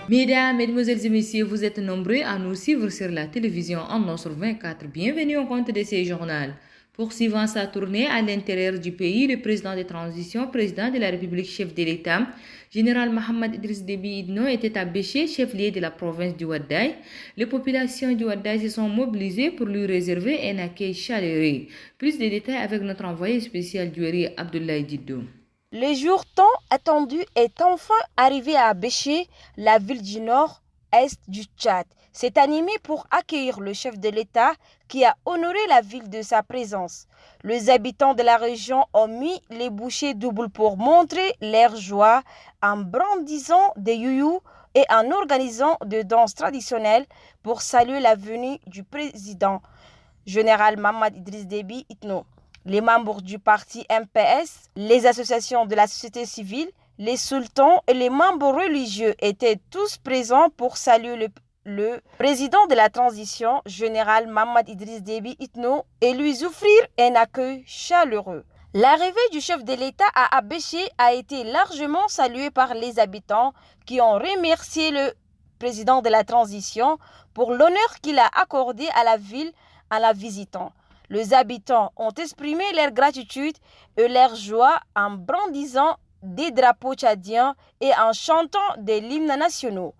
Mesdames, Mesdemoiselles et Messieurs, vous êtes nombreux à nous suivre sur la télévision en sur 24. Bienvenue au compte de ces journaux. Poursuivant sa tournée à l'intérieur du pays, le président de transition, président de la République, chef de l'État, général Mohamed Idriss Déby Itno, était à Béché, chef-lieu de la province du Ouaddaï. Les populations du Ouaddaï se sont mobilisées pour lui réserver un accueil chaleureux. Plus de détails avec notre envoyé spécial du Riz, Abdoulaye Diddo. Le jour tant attendu est enfin arrivé à Béché, la ville du nord-est du Tchad. C'est animé pour accueillir le chef de l'État qui a honoré la ville de sa présence. Les habitants de la région ont mis les bouchées doubles pour montrer leur joie en brandissant des youyous et en organisant des danses traditionnelles pour saluer la venue du président général Mohamed Idriss Déby Itno. Les membres du parti MPS, les associations de la société civile, les sultans et les membres religieux étaient tous présents pour saluer le président de la transition, général Mohamed Idriss Déby Itno, et lui offrir un accueil chaleureux. L'arrivée du chef de l'État à Abéché a été largement saluée par les habitants qui ont remercié le président de la transition pour l'honneur qu'il a accordé à la ville en la visitant. Les habitants ont exprimé leur gratitude et leur joie en brandissant des drapeaux tchadiens et en chantant des hymnes nationaux.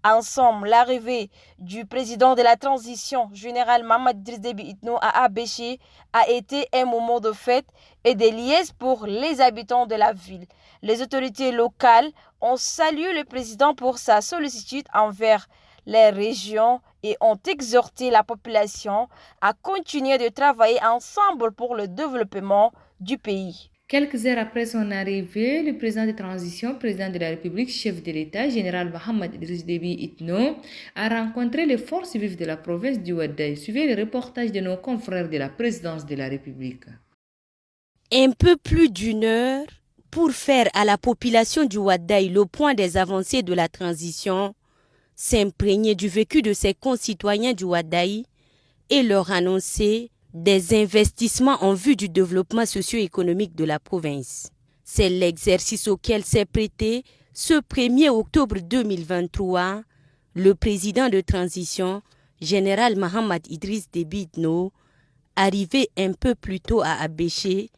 Ensemble, l'arrivée du président de la transition, général Mohamed Idriss Déby Itno à Abéché, a été un moment de fête et de liesse pour les habitants de la ville. Les autorités locales ont salué le président pour sa sollicitude envers les régions et ont exhorté la population à continuer de travailler ensemble pour le développement du pays. Quelques heures après son arrivée, le président de transition, président de la République, chef de l'État, général Mohamed Idriss Déby Itno, a rencontré les forces vives de la province du Ouaddaï. Suivez le reportage de nos confrères de la présidence de la République. Un peu plus d'une heure pour faire à la population du Ouaddaï le point des avancées de la transition, s'imprégner du vécu de ses concitoyens du Ouaddaï et leur annoncer des investissements en vue du développement socio-économique de la province. C'est l'exercice auquel s'est prêté ce 1er octobre 2023 le président de transition, général Mohamed Idriss Déby Itno, arrivé un peu plus tôt à Abéché,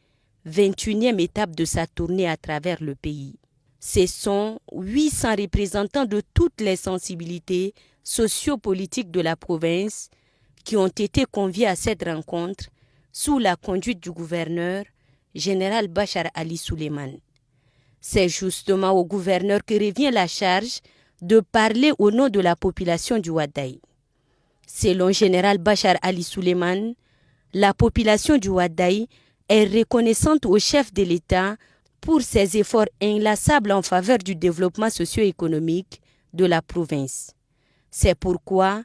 21e étape de sa tournée à travers le pays. Ce sont 800 représentants de toutes les sensibilités sociopolitiques de la province qui ont été conviés à cette rencontre sous la conduite du gouverneur, général Bachar Ali Suleiman. C'est justement au gouverneur que revient la charge de parler au nom de la population du Ouaddaï. Selon général Bachar Ali Suleiman, la population du Ouaddaï est reconnaissante au chef de l'État pour ses efforts inlassables en faveur du développement socio-économique de la province. C'est pourquoi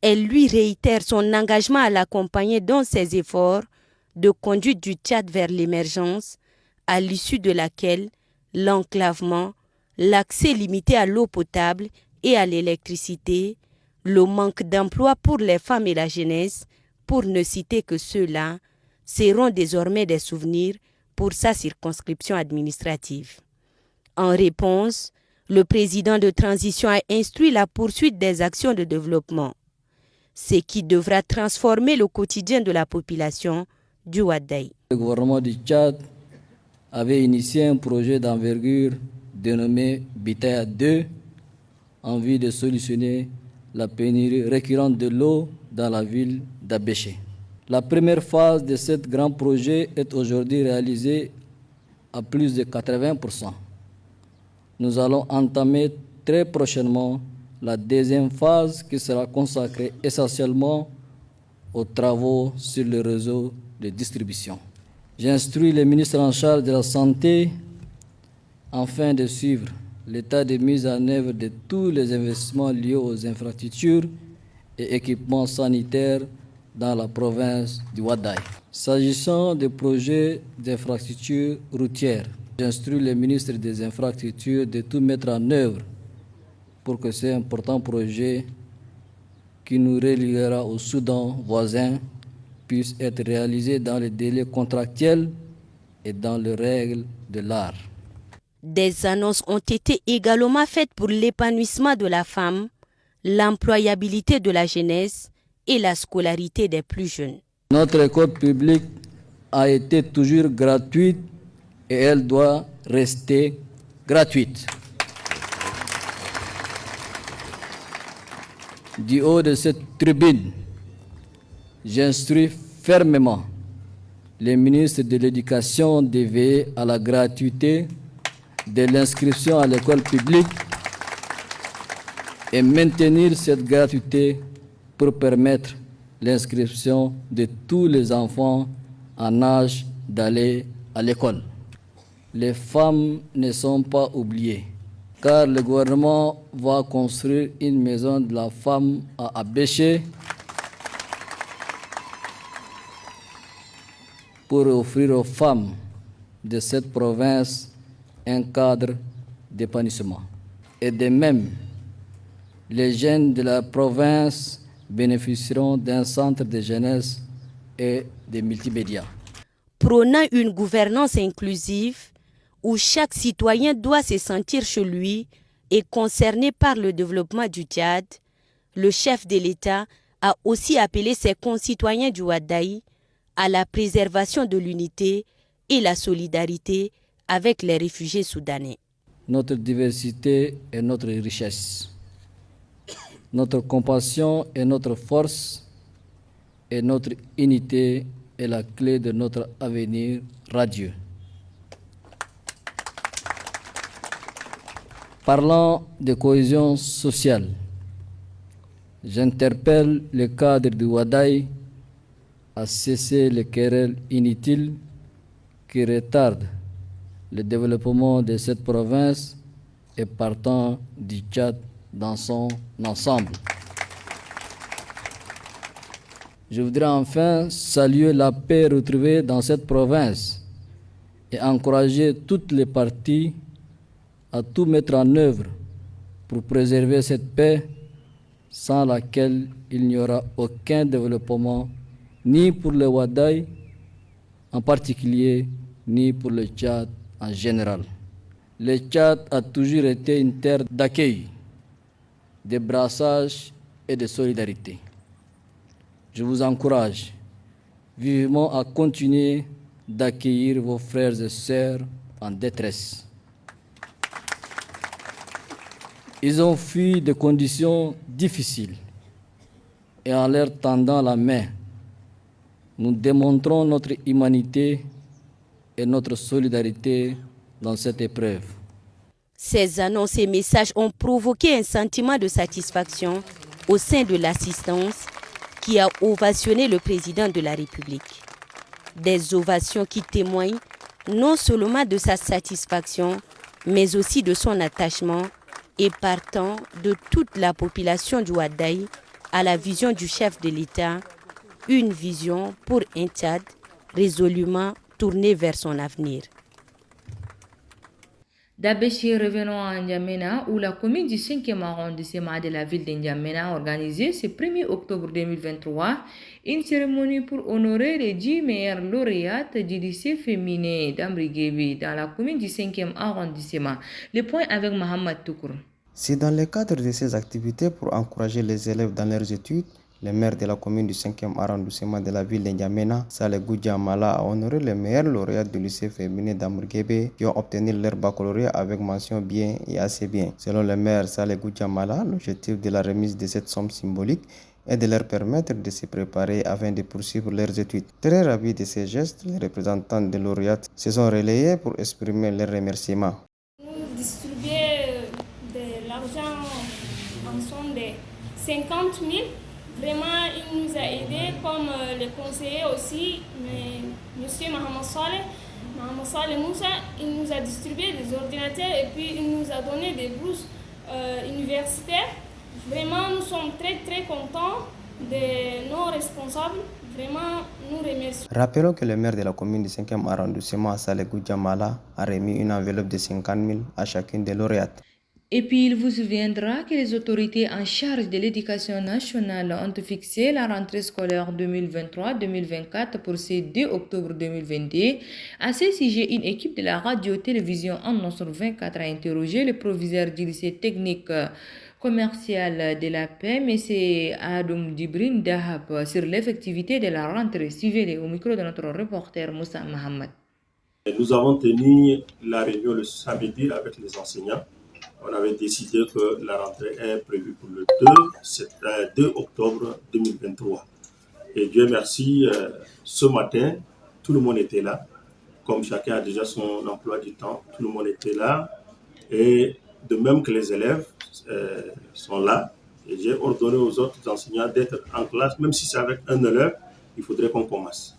elle lui réitère son engagement à l'accompagner dans ses efforts de conduite du Tchad vers l'émergence, à l'issue de laquelle l'enclavement, l'accès limité à l'eau potable et à l'électricité, le manque d'emploi pour les femmes et la jeunesse, pour ne citer que ceux-là, seront désormais des souvenirs pour sa circonscription administrative. En réponse, le président de transition a instruit la poursuite des actions de développement, ce qui devra transformer le quotidien de la population du Ouaddaï. Le gouvernement du Tchad avait initié un projet d'envergure dénommé Bitaya 2 en vue de solutionner la pénurie récurrente de l'eau dans la ville d'Abéché. La première phase de ce grand projet est aujourd'hui réalisée à plus de 80%. Nous allons entamer très prochainement la deuxième phase qui sera consacrée essentiellement aux travaux sur le réseau de distribution. J'instruis les ministres en charge de la Santé afin de suivre l'état de mise en œuvre de tous les investissements liés aux infrastructures et équipements sanitaires dans la province du Ouaddaï. S'agissant des projets d'infrastructures routières, j'instruis les ministres des infrastructures de tout mettre en œuvre pour que ces importants projets qui nous reliera au Soudan voisin puissent être réalisés dans les délais contractuels et dans les règles de l'art. Des annonces ont été également faites pour l'épanouissement de la femme, l'employabilité de la jeunesse et la scolarité des plus jeunes. Notre école publique a été toujours gratuite et elle doit rester gratuite. Du haut de cette tribune, j'instruis fermement les ministres de l'Éducation de veiller à la gratuité de l'inscription à l'école publique et maintenir cette gratuité pour permettre l'inscription de tous les enfants en âge d'aller à l'école. Les femmes ne sont pas oubliées, car le gouvernement va construire une maison de la femme à Abéché pour offrir aux femmes de cette province un cadre d'épanouissement. Et de même, les jeunes de la province bénéficieront d'un centre de jeunesse et de multimédia. Prônant une gouvernance inclusive où chaque citoyen doit se sentir chez lui et concerné par le développement du Tchad, le chef de l'État a aussi appelé ses concitoyens du Wadaï à la préservation de l'unité et la solidarité avec les réfugiés soudanais. Notre diversité est notre richesse. Notre compassion est notre force et notre unité est la clé de notre avenir radieux. Parlant de cohésion sociale, j'interpelle le cadre du Wadaï à cesser les querelles inutiles qui retardent le développement de cette province et partant du Tchad dans son ensemble. Je voudrais enfin saluer la paix retrouvée dans cette province et encourager toutes les parties à tout mettre en œuvre pour préserver cette paix sans laquelle il n'y aura aucun développement ni pour le Wadaï en particulier, ni pour le Tchad en général. Le Tchad a toujours été une terre d'accueil, de brassage et de solidarité. Je vous encourage vivement à continuer d'accueillir vos frères et sœurs en détresse. Ils ont fui des conditions difficiles et en leur tendant la main, nous démontrons notre humanité et notre solidarité dans cette épreuve. Ces annonces et messages ont provoqué un sentiment de satisfaction au sein de l'assistance qui a ovationné le président de la République. Des ovations qui témoignent non seulement de sa satisfaction, mais aussi de son attachement et partant de toute la population du Wadaï à la vision du chef de l'État, une vision pour un Tchad résolument tourné vers son avenir. D'Abéché, revenons à N'Djamena, où la commune du 5e arrondissement de la ville de N'Djamena a organisé ce 1er octobre 2023 une cérémonie pour honorer les 10 meilleures lauréates du lycée féminin d'Ambriguébi dans la commune du 5e arrondissement. Le point avec Mohamed Toukour. C'est dans le cadre de ces activités pour encourager les élèves dans leurs études. Le maire de la commune du 5e arrondissement de la ville de N'Djamena, Saleh Goudjamala, a honoré les meilleurs lauréats du lycée féminin d'Ambriguébé qui ont obtenu leur baccalauréat avec mention bien et assez bien. Selon le maire Saleh Goudjamala, l'objectif de la remise de cette somme symbolique est de leur permettre de se préparer afin de poursuivre leurs études. Très ravis de ces gestes, les représentants des lauréats se sont relayés pour exprimer leurs remerciements. Nous distribuons de l'argent en somme de 50 000. Vraiment, il nous a aidés, comme le conseiller aussi, mais M. Mohamed Saleh Moussa, il nous a distribué des ordinateurs et puis il nous a donné des bourses universitaires. Vraiment, nous sommes très contents de nos responsables. Vraiment, nous remercions. Rappelons que le maire de la commune du 5e arrondissement, Saleh Goudjamala, a remis une enveloppe de 50 000 à chacune des lauréates. Et puis, il vous souviendra que les autorités en charge de l'éducation nationale ont fixé la rentrée scolaire 2023-2024 pour ce 2 octobre 2022. À ce sujet, une équipe de la radio-télévision en sur 24 a interrogé le proviseur du lycée technique commercial de la paix, M. Adoum Dibrin Dahab, sur l'effectivité de la rentrée. Suivez-les au micro de notre reporter Moussa Mohamed. Nous avons tenu la réunion le samedi avec les enseignants. On avait décidé que la rentrée est prévue pour le 2 octobre 2023. Et Dieu merci, ce matin, tout le monde était là. Comme chacun a déjà son emploi du temps, tout le monde était là. Et de même que les élèves sont là. Et j'ai ordonné aux autres enseignants d'être en classe, même si c'est avec un élève, il faudrait qu'on commence.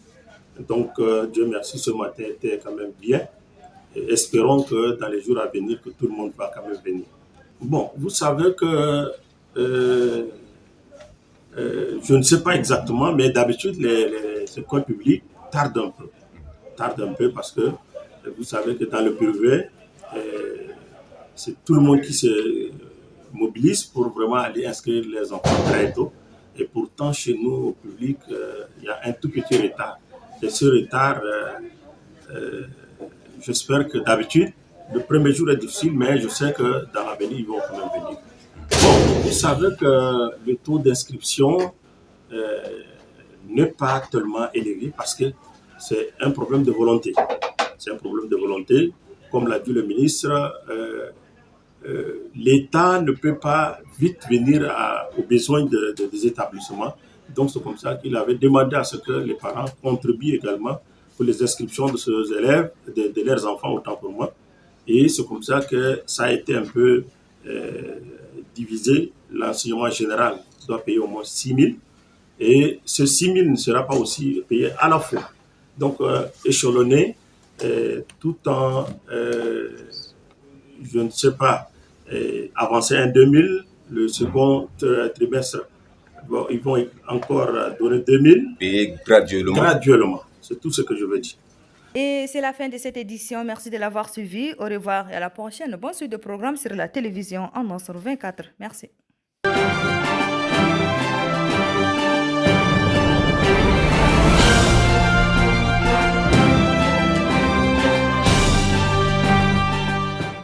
Donc, Dieu merci, ce matin était quand même bien. Et espérons que dans les jours à venir, que tout le monde va quand même venir. Bon, vous savez que je ne sais pas exactement, mais d'habitude, les écoles publiques tardent un peu. Tardent un peu parce que vous savez que dans le privé, c'est tout le monde qui se mobilise pour vraiment aller inscrire les enfants très tôt. Et pourtant, chez nous, au public, il y a un tout petit retard. Et ce retard, j'espère que d'habitude, le premier jour est difficile, mais je sais que dans l'avenir, ils vont quand même venir. Bon, vous savez que le taux d'inscription n'est pas tellement élevé parce que c'est un problème de volonté. C'est un problème de volonté. Comme l'a dit le ministre, l'État ne peut pas vite venir aux besoins des établissements. Donc c'est comme ça qu'il avait demandé à ce que les parents contribuent également pour les inscriptions de ces élèves, de leurs enfants autant pour moi. Et c'est comme ça que ça a été un peu divisé. L'enseignement général doit payer au moins 6 000. Et ce 6 000 ne sera pas aussi payé à la fois. Donc échelonné, tout en, je ne sais pas, avancer un 2 000, le second trimestre, bon, ils vont encore donner 2 000. Payer graduellement. Graduellement, c'est tout ce que je veux dire. Et c'est la fin de cette édition. Merci de l'avoir suivi. Au revoir et à la prochaine. Bonne suite de programme sur la télévision en sur 24. Merci.